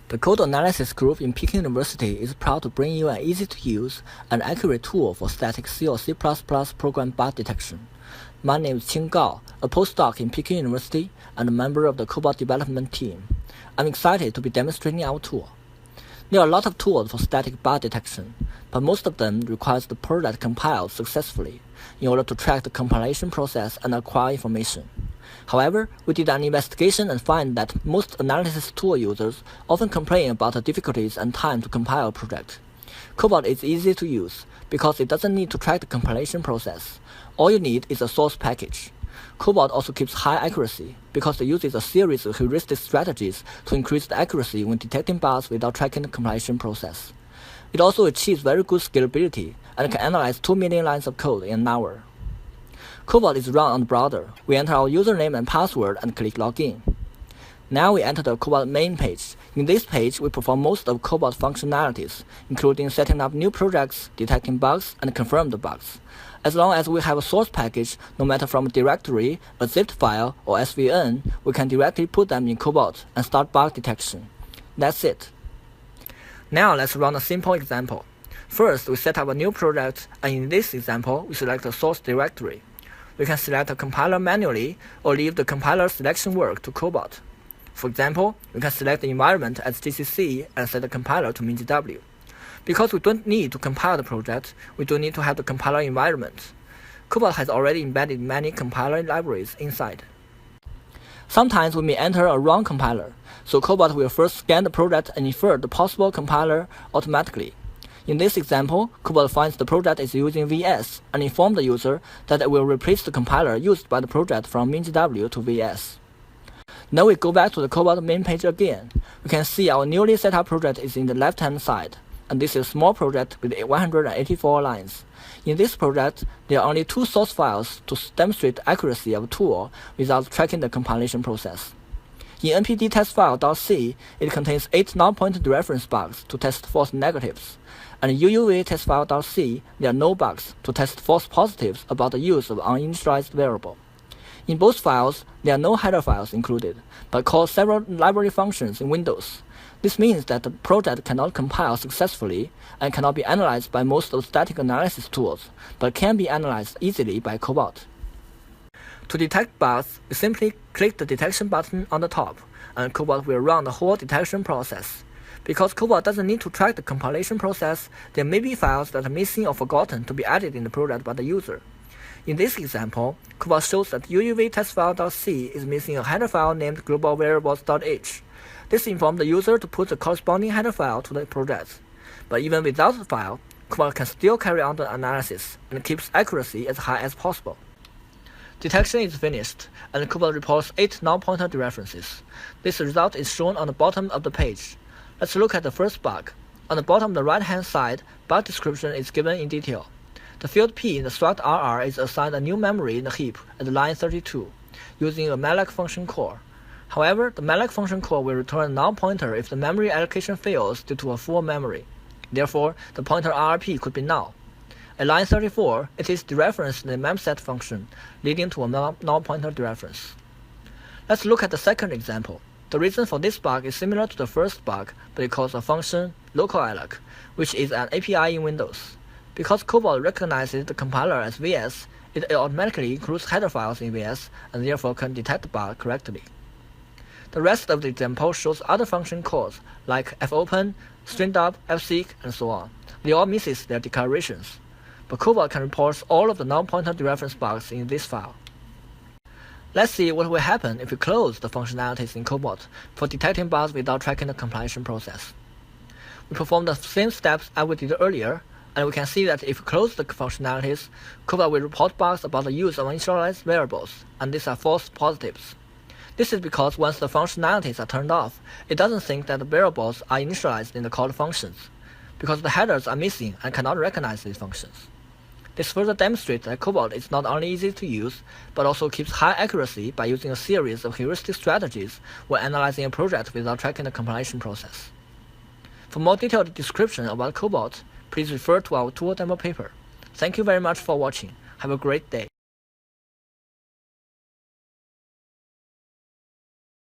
The code analysis group in Peking University is proud to bring you an easy-to-use and accurate tool for static C or C++ program bug detection. My name is Qing Gao, a postdoc in Peking University and a member of the CoBOT development team. I'm excited to be demonstrating our tool. There are a lot of tools for static bug detection, but most of them require the project compiled successfully in order to track the compilation process and acquire information. However, we did an investigation and find that most analysis tool users often complain about the difficulties and time to compile a project. CoBOT is easy to use because it doesn't need to track the compilation process. All you need is a source package. CoBOT also keeps high accuracy because it uses a series of heuristic strategies to increase the accuracy when detecting bugs without tracking the compilation process. It also achieves very good scalability and can analyze 2 million lines of code in an hour. CoBOT is run on the browser. We enter our username and password and click Login. Now we enter the CoBOT main page. In this page, we perform most of CoBOT functionalities, including setting up new projects, detecting bugs, and confirm the bugs. As long as we have a source package, no matter from a directory, a zipped file, or SVN, we can directly put them in CoBOT and start bug detection. That's it. Now let's run a simple example. First, we set up a new project, and in this example, we select a source directory. We can select a compiler manually or leave the compiler selection work to CoBOT. For example, we can select the environment as GCC and set the compiler to MinGW. Because we don't need to compile the project, we do need to have the compiler environment. CoBOT has already embedded many compiler libraries inside. Sometimes we may enter a wrong compiler, so CoBOT will first scan the project and infer the possible compiler automatically. In this example, CoBOT finds the project is using VS and informs the user that it will replace the compiler used by the project from MinGW to VS. Now we go back to the CoBOT main page again. We can see our newly set up project is in the left-hand side, and this is a small project with 184 lines. In this project, there are only 2 source files to demonstrate the accuracy of a tool without tracking the compilation process. In npd testfile.c, it contains 8 non-pointer dereference bugs to test false negatives, and UUV testfile.c, there are no bugs to test false positives about the use of uninitialized variable. In both files, there are no header files included, but call several library functions in Windows. This means that the project cannot compile successfully and cannot be analyzed by most of the static analysis tools, but can be analyzed easily by CoBOT. To detect bugs, we simply click the detection button on the top, and CoBOT will run the whole detection process. Because CoBOT doesn't need to track the compilation process, there may be files that are missing or forgotten to be added in the project by the user. In this example, CoBOT shows that UUV testfile.c is missing a header file named globalvariables.h. This informs the user to put the corresponding header file to the project. But even without the file, CoBOT can still carry on the analysis and keeps accuracy as high as possible. Detection is finished, and CoBOT reports 8 non-pointer dereferences. This result is shown on the bottom of the page. Let's look at the first bug. On the bottom of the right-hand side, bug description is given in detail. The field P in the struct RR is assigned a new memory in the heap at line 32, using a malloc function call. However, the malloc function call will return a non-pointer if the memory allocation fails due to a full memory. Therefore, the pointer RRP could be null. At line 34, it is dereferenced in the memset function, leading to a non-pointer dereference. Let's look at the second example. The reason for this bug is similar to the first bug, but it calls a function localAlloc, which is an API in Windows. Because CoBOT recognizes the compiler as VS, it automatically includes header files in VS and therefore can detect the bug correctly. The rest of the example shows other function calls like fopen, stringdub, fseek, and so on. They all misses their declarations. But CoBOT can report all of the non-pointer dereference bugs in this file. Let's see what will happen if we close the functionalities in CoBOT for detecting bugs without tracking the compilation process. We perform the same steps as we did earlier, and we can see that if we close the functionalities, CoBOT will report bugs about the use of uninitialized variables, and these are false positives. This is because once the functionalities are turned off, it doesn't think that the variables are initialized in the called functions, because the headers are missing and cannot recognize these functions. This further demonstrates that CoBOT is not only easy to use, but also keeps high accuracy by using a series of heuristic strategies when analyzing a project without tracking the compilation process. For more detailed description about CoBOT, please refer to our tool demo paper. Thank you very much for watching. Have a great day.